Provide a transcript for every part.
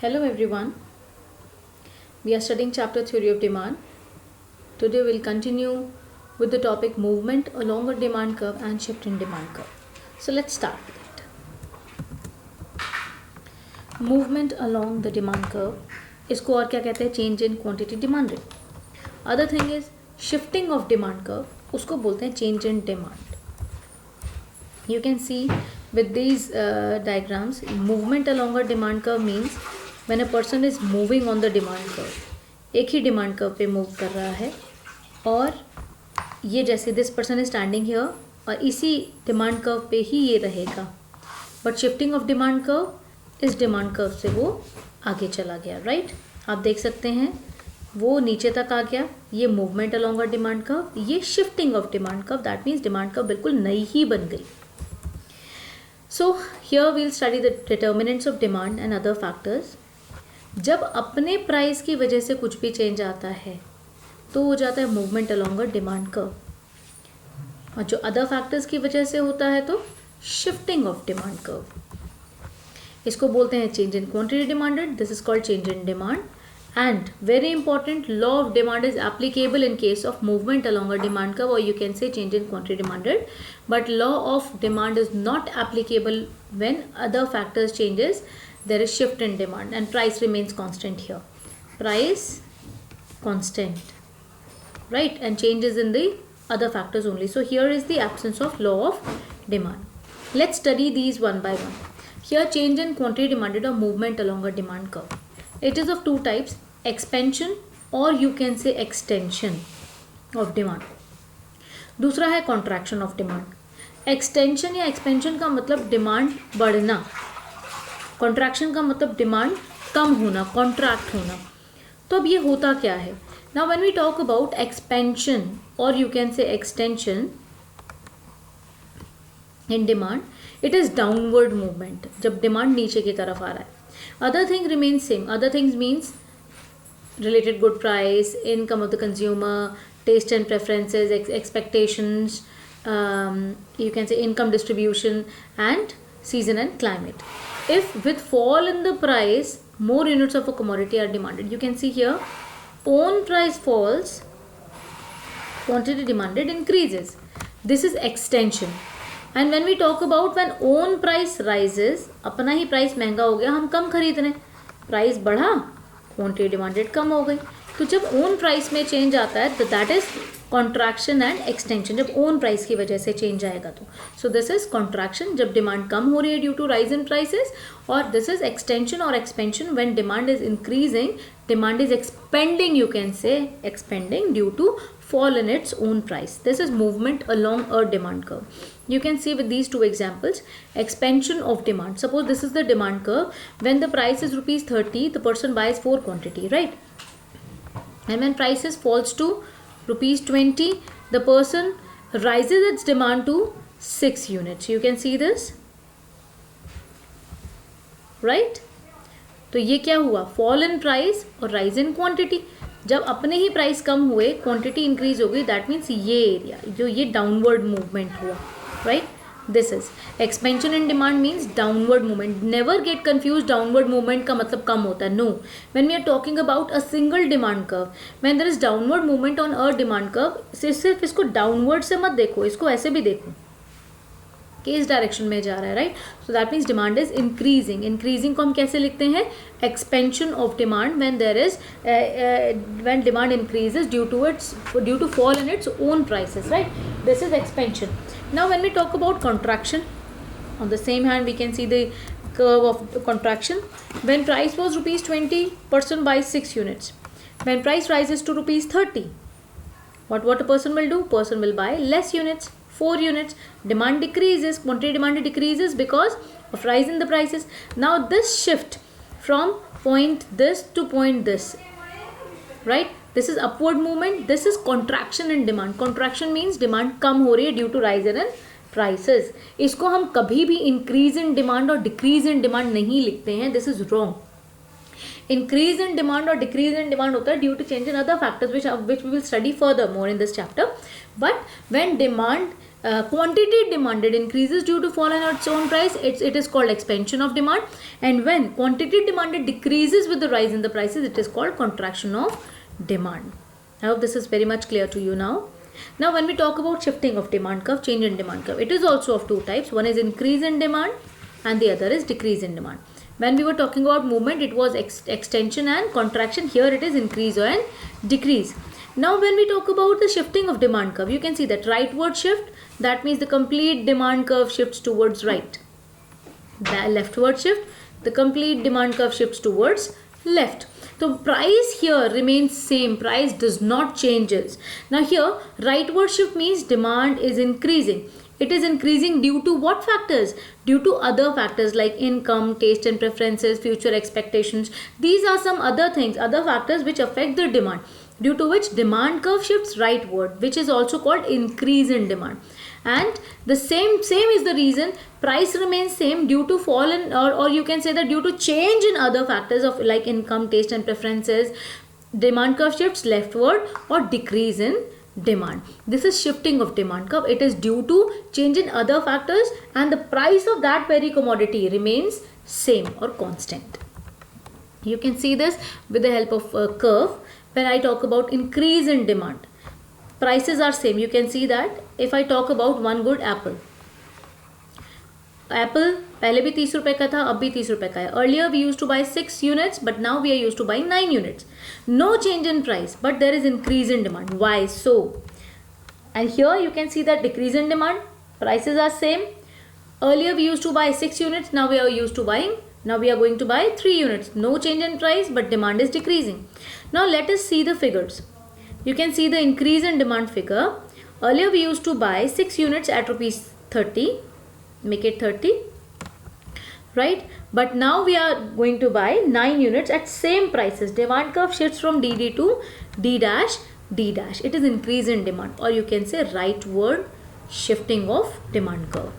Hello everyone. We are studying chapter theory of demand. Today we'll continue with the topic movement along a demand curve and shift in demand curve. So let's start with it. Movement along the demand curve. इसको और क्या कहते हैं? Change in quantity demanded. Other thing is shifting of demand curve. उसको बोलते हैं change in demand. You can see with these diagrams, movement along a demand curve means when a person is moving on the demand curve, एक ही demand curve पे move कर रहा है और ये जैसे this person is standing here और इसी demand curve पे ही ये रहेगा, but shifting of demand curve इस demand curve से वो आगे चला गया, right? आप देख सकते हैं वो नीचे तक आ गया, ये movement along a demand curve, ये shifting of demand curve, that means demand curve बिल्कुल नई ही बन गई. So here we'll study the determinants of demand and other factors. जब अपने प्राइस की वजह से कुछ भी चेंज आता है तो हो जाता है movement along a demand curve, और जो अदर फैक्टर्स की वजह से होता है तो शिफ्टिंग ऑफ डिमांड कर्व. इसको बोलते हैं change in quantity demanded. This is called change in demand. And very important, law of demand is applicable in case of movement along a demand curve, or you can say change in quantity demanded. But law of demand is not applicable when other factors changes. There is shift in demand and price remains constant here. Price constant, right? And changes in the other factors only. So here is the absence of law of demand. Let's study these one by one. Here change in quantity demanded or movement along a demand curve. It is of two types, expansion or you can say extension of demand. दूसरा है contraction of demand. Extension या expansion का मतलब demand बढ़ना, contraction का मतलब demand कम होना, contract होना. तो अब ये होता क्या है? Now when we talk about expansion or you can say extension in demand, it is downward movement, जब demand नीचे की तरफ आ रहा है. Other thing remains same. Other things means related good price, income of the consumer, taste and preferences, expectations, you can say income distribution and season and climate. If with fall in the price, more units of a commodity are demanded. You can see here, own price falls, quantity demanded increases. This is extension. And when we talk about when own price rises, अपना ही price महंगा हो गया, हम कम खरीद रहे हैं, price बढ़ा, क्वांटिटी डिमांडेड कम हो गई. तो जब ओन प्राइस में चेंज आता है तो that is contraction and extension. जब ओन प्राइस की वजह से चेंज आएगा तो सो दिस इज कॉन्ट्रैक्शन जब डिमांड कम हो रही है due to rise in prices, और दिस इज एक्सटेंशन और expansion when demand is increasing, demand is expanding, you can say expanding due to fall in its own price. This is movement along a demand curve. You can see with these two examples, expansion of demand. Suppose this is the demand curve. When the price is rupees 30, the person buys 4 quantity, right? And when prices falls to rupees 20, the person rises its demand to 6 units. You can see this, right? तो ये क्या हुआ? Fall in price और rise in quantity. जब अपने ही price कम हुए, quantity increase हो गई, दैट मीन्स ये एरिया जो ये डाउनवर्ड मूवमेंट हुआ, right? This is expansion in demand means downward movement. Never get confuse, downward movement का मतलब कम होता है. No, when we are talking about a single demand curve, when there is downward movement on a demand curve, सिर्फ इसको downward से मत देखो, इसको ऐसे भी देखो कि इस डायरेक्शन में जा रहा है, right? So that means demand is increasing. Increasing को हम कैसे लिखते हैं? Expansion of demand when there is when demand increases due to fall in its own prices, right? This is expansion. Now when we talk about contraction, on the same hand we can see the curve of contraction. When price was rupees 20, person buys 6 units. When price rises to rupees 30, what a person will do? Person will buy less units, 4 units. Demand decreases, quantity demanded decreases because of rise in the prices. Now this shift from point this to point this, right? This is upward movement. This is contraction in demand. Contraction means demand कम हो रही है due to rise in prices. इसको हम कभी भी increase in demand और decrease in demand नहीं लिखते हैं. This is wrong. Increase in demand or decrease in demand होता है due to change in other factors which we will study further more in this chapter. But when demand quantity demanded increases due to fall in its own price, it is called expansion of demand. And when quantity demanded decreases with the rise in the prices, it is called contraction of demand. I hope this is very much clear to you now. Now when we talk about shifting of demand curve, change in demand curve, it is also of two types. One is increase in demand and the other is decrease in demand. When we were talking about movement, it was extension and contraction. Here it is increase and decrease. Now when we talk about the shifting of demand curve, you can see that rightward shift, that means the complete demand curve shifts towards right. The leftward shift, the complete demand curve shifts towards left. So price here remains same, price does not changes. Now here rightward shift means demand is increasing. It is increasing due to what factors? Due to other factors like income, taste and preferences, future expectations. These are some other things, other factors which affect the demand, due to which demand curve shifts rightward, which is also called increase in demand. And the same is the reason price remains same due to fall in, or you can say that due to change in other factors of like income, taste and preferences, demand curve shifts leftward or decrease in demand. This is shifting of demand curve. It is due to change in other factors and the price of that very commodity remains same or constant. You can see this with the help of a curve. When I talk about increase in demand, prices are same. You can see that if I talk about one good apple, पहले भी 30 रुपए का था, अब भी 30 रुपए का है. Earlier we used to buy 6 units, but now we are used to buying 9 units. No change in price, but there is increase in demand. Why so? And here you can see that decrease in demand, prices are same. Earlier we used to buy 6 units, now we are going to buy 3 units. No change in price, but demand is decreasing. Now let us see the figures. You can see the increase in demand figure. Earlier we used to buy 6 units at rupees 30. Make it 30, right? But now we are going to buy 9 units at same prices. Demand curve shifts from DD to D dash, D dash. It is increase in demand, or you can say rightward shifting of demand curve.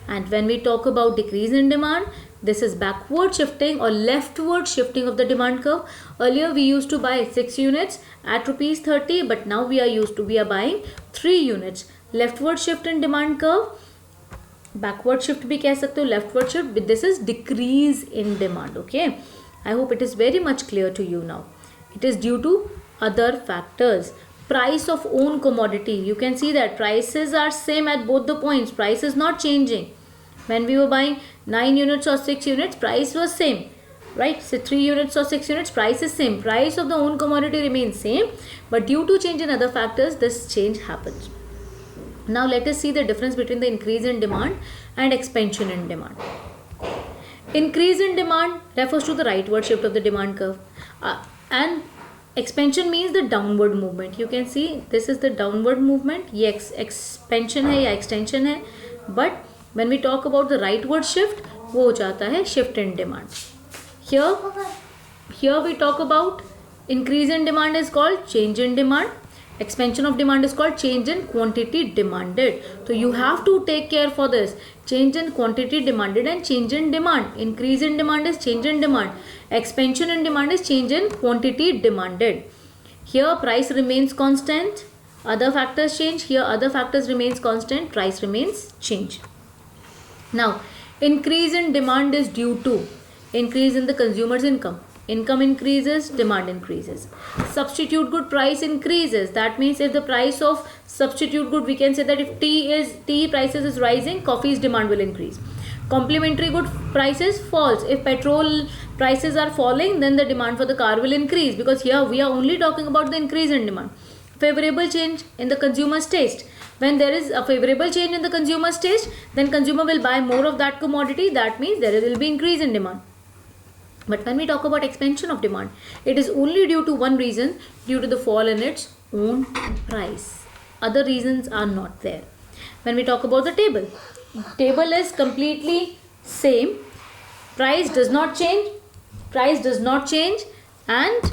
And when we talk about decrease in demand, this is backward shifting or leftward shifting of the demand curve. Earlier we used to buy 6 units at rupees 30, but now we are buying 3 units. Leftward shift in demand curve, backward shift भी कह सकते हो, leftward shift, but this is decrease in demand. Okay, I hope it is very much clear to you now. It is due to other factors. Price of own commodity, you can see that prices are same at both the points. Price is not changing. When we were buying 9 units or 6 units, price was same, right? So 3 units or 6 units, price is same. Price of the own commodity remains same, but due to change in other factors, this change happens. Now let us see the difference between the increase in demand and expansion in demand. Increase in demand refers to the rightward shift of the demand curve, and expansion means the downward movement. You can see this is the downward movement. ये expansion है या extension है, but when we talk about the rightward shift, वो हो जाता है shift in demand. Here we talk about increase in demand is called change in demand. Expansion of demand is called change in quantity demanded. So you have to take care for this. Change in quantity demanded and change in demand. Increase in demand is change in demand. Expansion in demand is change in quantity demanded. Here price remains constant. Other factors change. Here other factors remains constant. Price remains change. Now increase in demand is due to increase in the consumer's income. Income increases, demand increases. Substitute good price increases. That means if the price of substitute good, we can say that if tea prices is rising, coffee's demand will increase. Complementary good prices falls. If petrol prices are falling, then the demand for the car will increase, because here we are only talking about the increase in demand. Favorable change in the consumer's taste. When there is a favorable change in the consumer's taste, then consumer will buy more of that commodity. That means there will be increase in demand. But when we talk about expansion of demand, it is only due to one reason, due to the fall in its own price. Other reasons are not there. When we talk about the table is completely same. Price does not change. And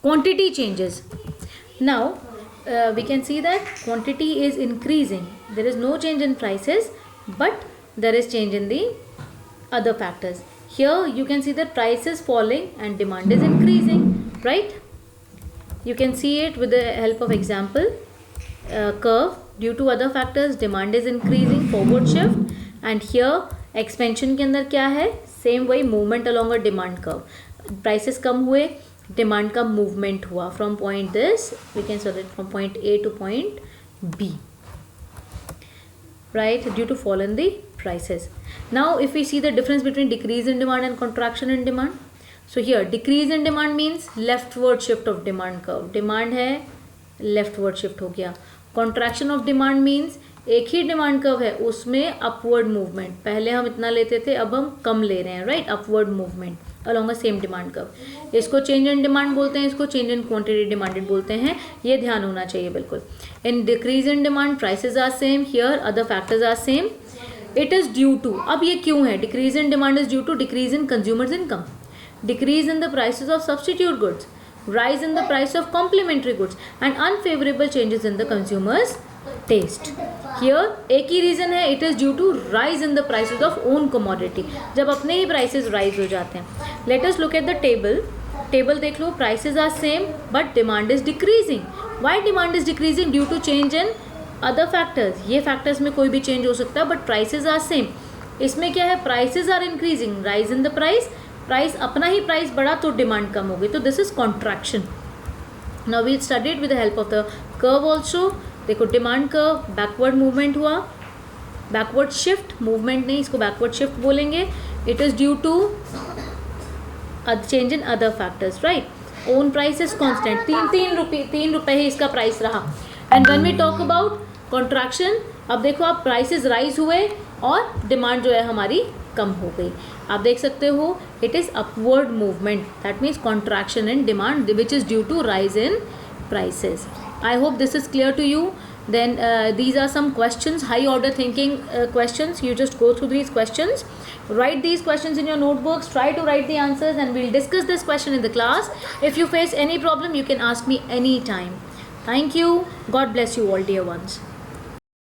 quantity changes. Now we can see that quantity is increasing. There is no change in prices, but there is change in the other factors. Here you can see that price is falling and demand is increasing, right? You can see it with the help of example curve. Due to other factors demand is increasing, forward shift, and here expansion के अंदर क्या है, same वही movement along a demand curve, prices कम हुए, demand का movement हुआ from point this, we can solve it from point A to point B, right, due to fall in the prices. Now if we see the difference between decrease in demand and contraction in demand, so here decrease in demand means leftward shift of demand curve, demand है leftward shift हो गया. contraction of demand means एक ही demand curve है उसमें upward movement, पहले हम इतना लेते थे अब हम कम ले रहे हैं, right, upward movement along the same demand curve. इसको चेंज इन डिमांड बोलते हैं, इसको चेंज इन क्वांटिटी डिमांडेड बोलते हैं, ये ध्यान होना चाहिए बिल्कुल. In decrease in demand prices are same, here other factors are same. It is due to, अब ये क्यों है, decrease in demand is due to decrease in consumers income, decrease in the prices of substitute goods, rise in the price of complementary goods, and unfavorable changes in the consumer's taste. Here एक ही reason है, it is due to rise in the prices of own commodity, जब अपने ही prices rise हो जाते हैं. Let us look at the table. Table देख लो, prices are same but demand is decreasing. Why demand is decreasing? Due to change in other factors. ये factors में कोई भी change हो सकता है but prices are same. इसमें क्या है, prices are increasing, rise in the price, price अपना ही प्राइस बढ़ा तो डिमांड कम हो गई, तो this is contraction. Now we studied with the help of the curve also. देखो डिमांड कर्व बैकवर्ड मूवमेंट हुआ, बैकवर्ड शिफ्ट, मूवमेंट नहीं, इसको बैकवर्ड शिफ्ट बोलेंगे. It is due to change in other factors, right. Own price is constant, तीन रुपये ही इसका price रहा. And when we talk about contraction, अब देखो आप प्राइसेस राइज हुए और डिमांड जो है हमारी कम हो गई. आप देख सकते हो it is upward movement, that means contraction in demand which is due to rise in prices. I hope this is clear to you. Then these are some questions, high order thinking questions. You just go through these questions, write these questions in your notebooks, try to write the answers, and we'll discuss this question in the class. If you face any problem, you can ask me anytime. Thank you. God bless you all, dear ones.